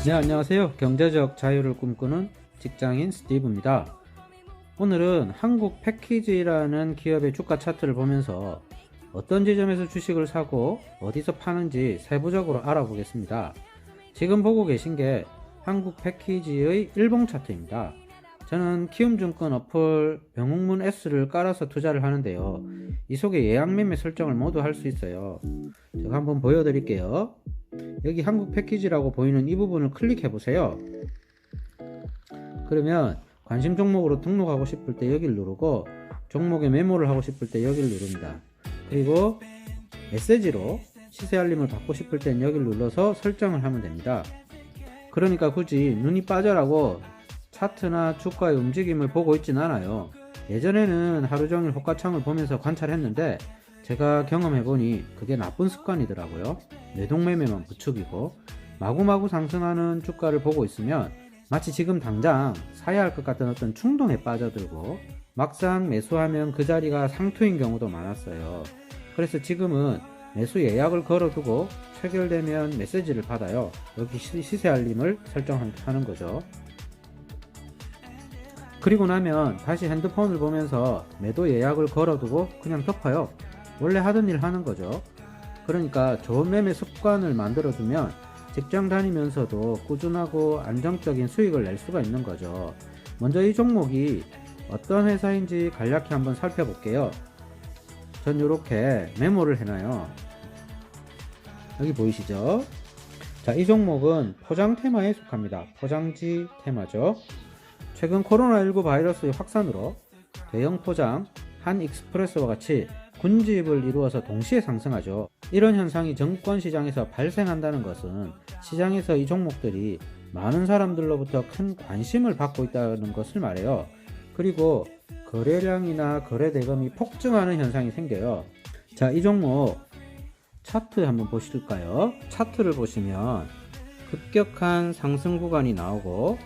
네, 안녕하세요. 경제적 자유를 꿈꾸는 직장인 스티브입니다. 오늘은 한국 패키지라는 기업의 주가 차트를 보면서 어떤 지점에서 주식을 사고 어디서 파는지 세부적으로 알아보겠습니다. 지금 보고 계신 게 한국 패키지의 일봉 차트입니다. 저는 키움증권 어플 명웅문 S를 깔아서 투자를 하는데요. 이 속에 예약 매매 설정을 모두 할 수 있어요. 제가 한번 보여드릴게요. 여기 한국 패키지라고 보이는 이 부분을 클릭해 보세요. 그러면 관심 종목으로 등록하고 싶을 때 여기를 누르고, 종목에 메모를 하고 싶을 때 여기를 누릅니다. 그리고 메시지로 시세 알림을 받고 싶을 땐 여기를 눌러서 설정을 하면 됩니다. 그러니까 굳이 눈이 빠져라고 차트나 주가의 움직임을 보고 있진 않아요. 예전에는 하루 종일 호가창을 보면서 관찰했는데 제가 경험해보니 그게 나쁜 습관이더라고요. 매동매매만 부추기고 마구마구 상승하는 주가를 보고 있으면 마치 지금 당장 사야 할 것 같은 어떤 충동에 빠져들고 막상 매수하면 그 자리가 상투인 경우도 많았어요. 그래서 지금은 매수 예약을 걸어두고 체결되면 메시지를 받아요. 여기 시세 알림을 설정하는 거죠. 그리고 나면 다시 핸드폰을 보면서 매도 예약을 걸어두고 그냥 덮어요. 원래 하던 일 하는 거죠. 그러니까 좋은 매매 습관을 만들어두면 직장 다니면서도 꾸준하고 안정적인 수익을 낼 수가 있는 거죠. 먼저 이 종목이 어떤 회사인지 간략히 한번 살펴볼게요. 전 이렇게 메모를 해놔요. 여기 보이시죠? 자, 이 종목은 포장 테마에 속합니다. 포장지 테마죠. 최근 코로나19 바이러스의 확산으로 대형 포장, 한 익스프레스와 같이 군집을 이루어서 동시에 상승하죠. 이런 현상이 증권시장에서 발생한다는 것은 시장에서 이 종목들이 많은 사람들로부터 큰 관심을 받고 있다는 것을 말해요. 그리고 거래량이나 거래대금이 폭증하는 현상이 생겨요. 자, 이 종목 차트 한번 보실까요? 차트를 보시면 급격한 상승 구간이 나오고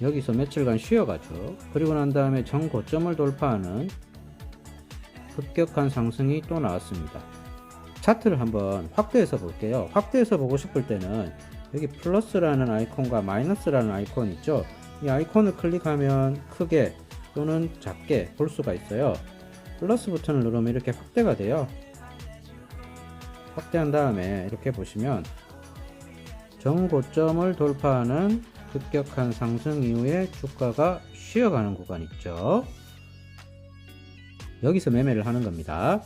여기서 며칠간 쉬어가죠. 그리고 난 다음에 전고점을 돌파하는 급격한 상승이 또 나왔습니다. 차트를 한번 확대해서 볼게요. 확대해서 보고 싶을 때는 여기 플러스라는 아이콘과 마이너스라는 아이콘 있죠. 이 아이콘을 클릭하면 크게 또는 작게 볼 수가 있어요. 플러스 버튼을 누르면 이렇게 확대가 돼요. 확대한 다음에 이렇게 보시면 전고점을 돌파하는 급격한 상승 이후에 주가가 쉬어가는 구간 있죠. 여기서 매매를 하는 겁니다.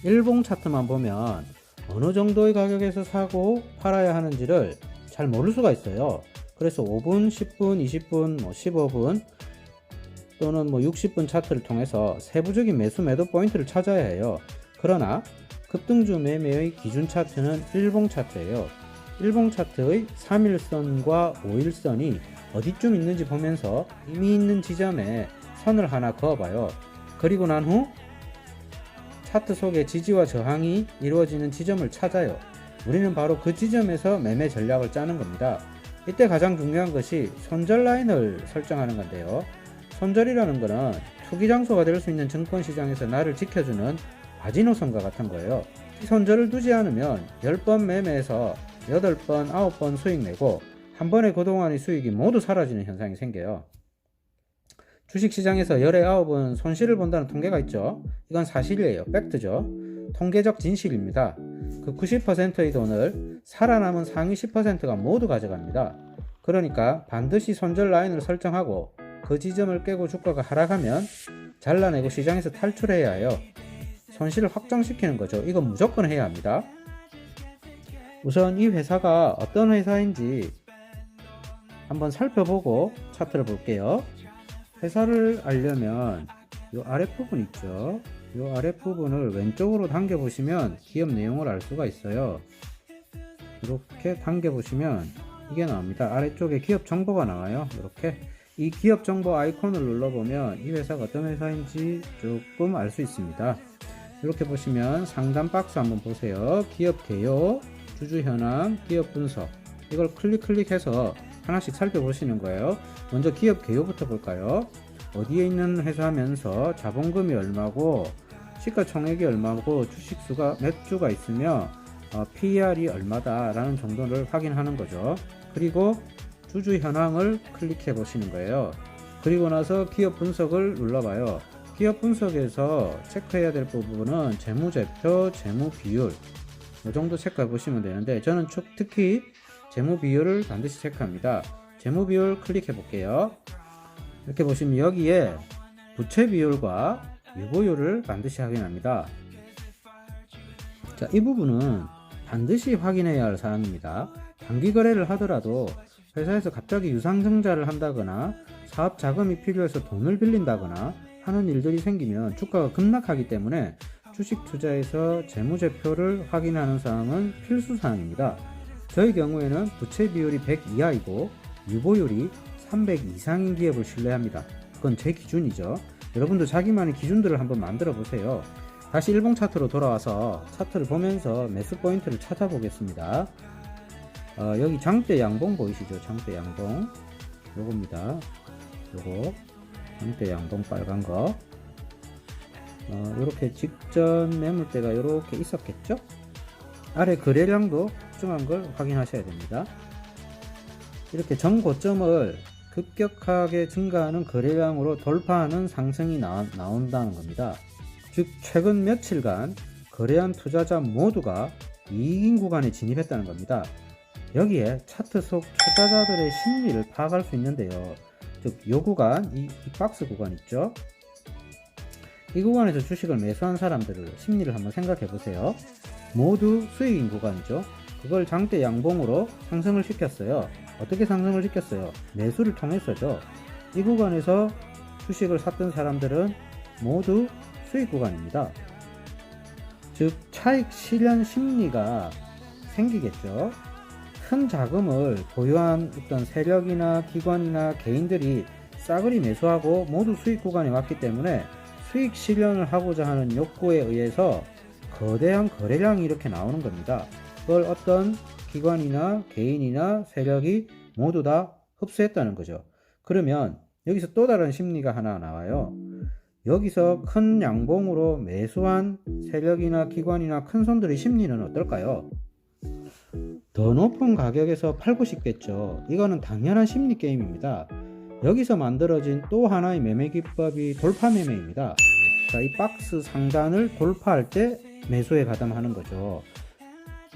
일봉 차트만 보면 어느 정도의 가격에서 사고 팔아야 하는지를 잘 모를 수가 있어요. 그래서 5분, 10분, 20분, 15분 또는 60분 차트를 통해서 세부적인 매수 매도 포인트를 찾아야 해요. 그러나 급등주 매매의 기준 차트는 일봉 차트예요. 일봉 차트의 3일선과 5일선이 어디쯤 있는지 보면서 이미 있는 지점에 선을 하나 그어봐요. 그리고 난 후 차트 속에 지지와 저항이 이루어지는 지점을 찾아요. 우리는 바로 그 지점에서 매매 전략을 짜는 겁니다. 이때 가장 중요한 것이 손절 라인을 설정하는 건데요. 손절이라는 것은 투기 장소가 될 수 있는 증권시장에서 나를 지켜주는 마지노선과 같은 거예요. 이 손절을 두지 않으면 10번 매매에서 8번, 9번 수익 내고 한 번에 그동안의 수익이 모두 사라지는 현상이 생겨요. 주식시장에서 열에 9은 손실을 본다는 통계가 있죠. 이건 사실이에요. 팩트죠. 통계적 진실입니다. 그 90%의 돈을 살아남은 상위 10%가 모두 가져갑니다. 그러니까 반드시 손절 라인을 설정하고 그 지점을 깨고 주가가 하락하면 잘라내고 시장에서 탈출해야 해요. 손실을 확정시키는 거죠. 이건 무조건 해야 합니다. 우선 이 회사가 어떤 회사인지 한번 살펴보고 차트를 볼게요. 회사를 알려면 이 아랫부분 있죠. 이 아랫부분을 왼쪽으로 당겨 보시면 기업 내용을 알 수가 있어요. 이렇게 당겨 보시면 이게 나옵니다. 아래쪽에 기업 정보가 나와요. 이렇게 이 기업 정보 아이콘을 눌러보면 이 회사가 어떤 회사인지 조금 알 수 있습니다. 이렇게 보시면 상단 박스 한번 보세요. 기업 개요, 주주 현황, 기업 분석, 이걸 클릭해서 하나씩 살펴보시는 거예요. 먼저 기업 개요부터 볼까요? 어디에 있는 회사면서 자본금이 얼마고 시가총액이 얼마고 주식수가 몇 주가 있으며 PER이 얼마다라는 정도를 확인하는 거죠. 그리고 주주 현황을 클릭해 보시는 거예요. 그리고 나서 기업 분석을 눌러봐요. 기업 분석에서 체크해야 될 부분은 재무제표, 재무비율 이 정도 체크해 보시면 되는데, 저는 특히 재무비율을 반드시 체크합니다. 재무비율 클릭해 볼게요. 이렇게 보시면 여기에 부채비율과 유보율을 반드시 확인합니다. 자, 이 부분은 반드시 확인해야 할 사항입니다. 단기 거래를 하더라도 회사에서 갑자기 유상증자를 한다거나 사업 자금이 필요해서 돈을 빌린다거나 하는 일들이 생기면 주가가 급락하기 때문에 주식 투자에서 재무제표를 확인하는 사항은 필수 사항입니다. 저희 경우에는 부채 비율이 100 이하이고 유보율이 300 이상인 기업을 신뢰합니다. 그건 제 기준이죠. 여러분도 자기만의 기준들을 한번 만들어 보세요. 다시 일봉 차트로 돌아와서 차트를 보면서 매수 포인트를 찾아보겠습니다. 여기 장대 양봉 보이시죠? 장대 양봉 요겁니다. 요거 장대 양봉 빨간 거. 요렇게 직전 매물대가 요렇게 있었겠죠? 아래 거래량도 특정한 걸 확인하셔야 됩니다. 이렇게 전고점을 급격하게 증가하는 거래량으로 돌파하는 상승이 나온다는 겁니다. 즉 최근 며칠간 거래한 투자자 모두가 이익인 구간에 진입했다는 겁니다. 여기에 차트 속 투자자들의 심리를 파악할 수 있는데요. 즉 이 구간, 이 박스 구간 있죠? 이 구간에서 주식을 매수한 사람들을 심리를 한번 생각해 보세요. 모두 수익인 구간이죠. 그걸 장대 양봉으로 상승을 시켰어요. 어떻게 상승을 시켰어요? 매수를 통해서죠. 이 구간에서 주식을 샀던 사람들은 모두 수익 구간입니다. 즉 차익 실현 심리가 생기겠죠. 큰 자금을 보유한 어떤 세력이나 기관이나 개인들이 싸그리 매수하고 모두 수익 구간에 왔기 때문에 수익 실현을 하고자 하는 욕구에 의해서 거대한 거래량이 이렇게 나오는 겁니다. 그걸 어떤 기관이나 개인이나 세력이 모두 다 흡수했다는 거죠. 그러면 여기서 또 다른 심리가 하나 나와요. 여기서 큰 양봉으로 매수한 세력이나 기관이나 큰 손들의 심리는 어떨까요? 더 높은 가격에서 팔고 싶겠죠. 이거는 당연한 심리 게임입니다. 여기서 만들어진 또 하나의 매매 기법이 돌파 매매입니다. 자, 이 박스 상단을 돌파할 때 매수에 가담하는 거죠.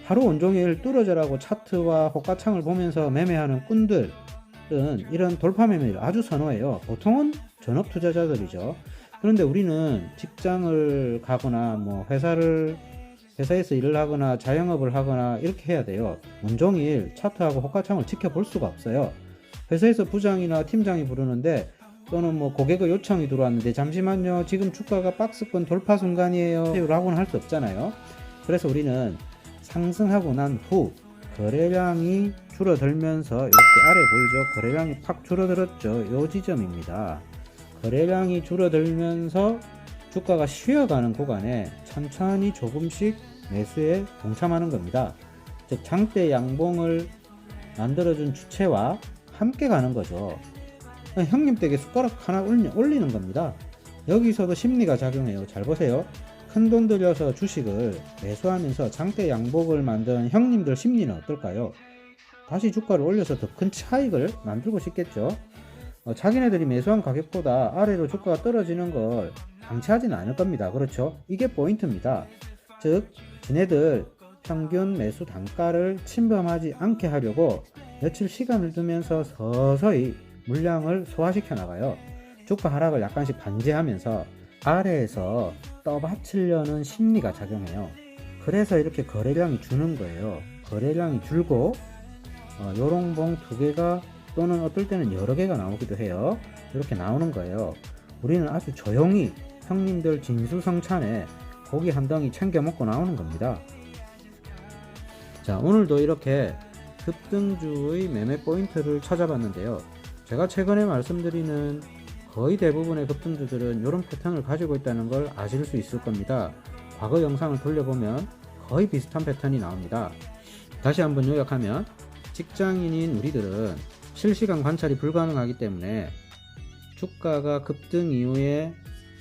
하루 온종일 뚫어져라고 차트와 호가창을 보면서 매매하는 꾼들은 이런 돌파 매매를 아주 선호해요. 보통은 전업 투자자들이죠. 그런데 우리는 직장을 가거나 회사에서 일을 하거나 자영업을 하거나 이렇게 해야 돼요. 온종일 차트하고 호가창을 지켜볼 수가 없어요. 회사에서 부장이나 팀장이 부르는데 또는 고객의 요청이 들어왔는데 잠시만요, 지금 주가가 박스권 돌파 순간이에요 라고는 할 수 없잖아요. 그래서 우리는 상승하고 난 후 거래량이 줄어들면서 이렇게 아래 보이죠? 거래량이 팍 줄어들었죠. 이 지점입니다. 거래량이 줄어들면서 주가가 쉬어가는 구간에 천천히 조금씩 매수에 동참하는 겁니다. 즉 장대 양봉을 만들어준 주체와 함께 가는 거죠. 형님 댁에 숟가락 하나 올리는 겁니다. 여기서도 심리가 작용해요. 잘 보세요. 큰 돈 들여서 주식을 매수하면서 장대 양봉을 만든 형님들 심리는 어떨까요? 다시 주가를 올려서 더 큰 차익을 만들고 싶겠죠. 자기네들이 매수한 가격보다 아래로 주가가 떨어지는 걸 방치하지는 않을 겁니다. 그렇죠? 이게 포인트입니다. 즉 지네들 평균 매수 단가를 침범하지 않게 하려고 며칠 시간을 두면서 서서히 물량을 소화시켜 나가요. 주가 하락을 약간씩 반제하면서 아래에서 떠받치려는 심리가 작용해요. 그래서 이렇게 거래량이 주는 거예요. 거래량이 줄고 요롱봉 두 개가 또는 어떨 때는 여러 개가 나오기도 해요. 이렇게 나오는 거예요. 우리는 아주 조용히 형님들 진수성찬에 고기 한 덩이 챙겨 먹고 나오는 겁니다. 자, 오늘도 이렇게 급등주의 매매 포인트를 찾아봤는데요. 제가 최근에 말씀드리는 거의 대부분의 급등주들은 이런 패턴을 가지고 있다는 걸 아실 수 있을 겁니다. 과거 영상을 돌려보면 거의 비슷한 패턴이 나옵니다. 다시 한번 요약하면 직장인인 우리들은 실시간 관찰이 불가능하기 때문에 주가가 급등 이후에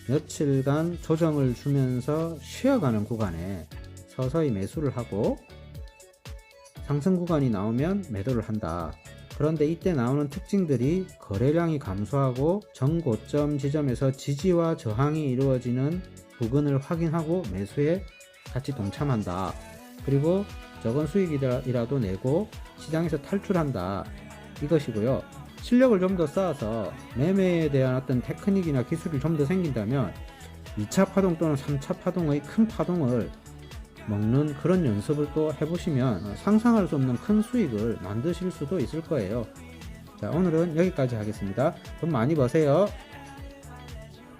며칠간 조정을 주면서 쉬어가는 구간에 서서히 매수를 하고 상승 구간이 나오면 매도를 한다. 그런데 이때 나오는 특징들이 거래량이 감소하고 정고점 지점에서 지지와 저항이 이루어지는 부근을 확인하고 매수에 같이 동참한다. 그리고 적은 수익이라도 내고 시장에서 탈출한다. 이것이고요. 실력을 좀 더 쌓아서 매매에 대한 어떤 테크닉이나 기술이 좀 더 생긴다면 2차 파동 또는 3차 파동의 큰 파동을 먹는 그런 연습을 또 해보시면 상상할 수 없는 큰 수익을 만드실 수도 있을 거예요. 자, 오늘은 여기까지 하겠습니다. 돈 많이 버세요.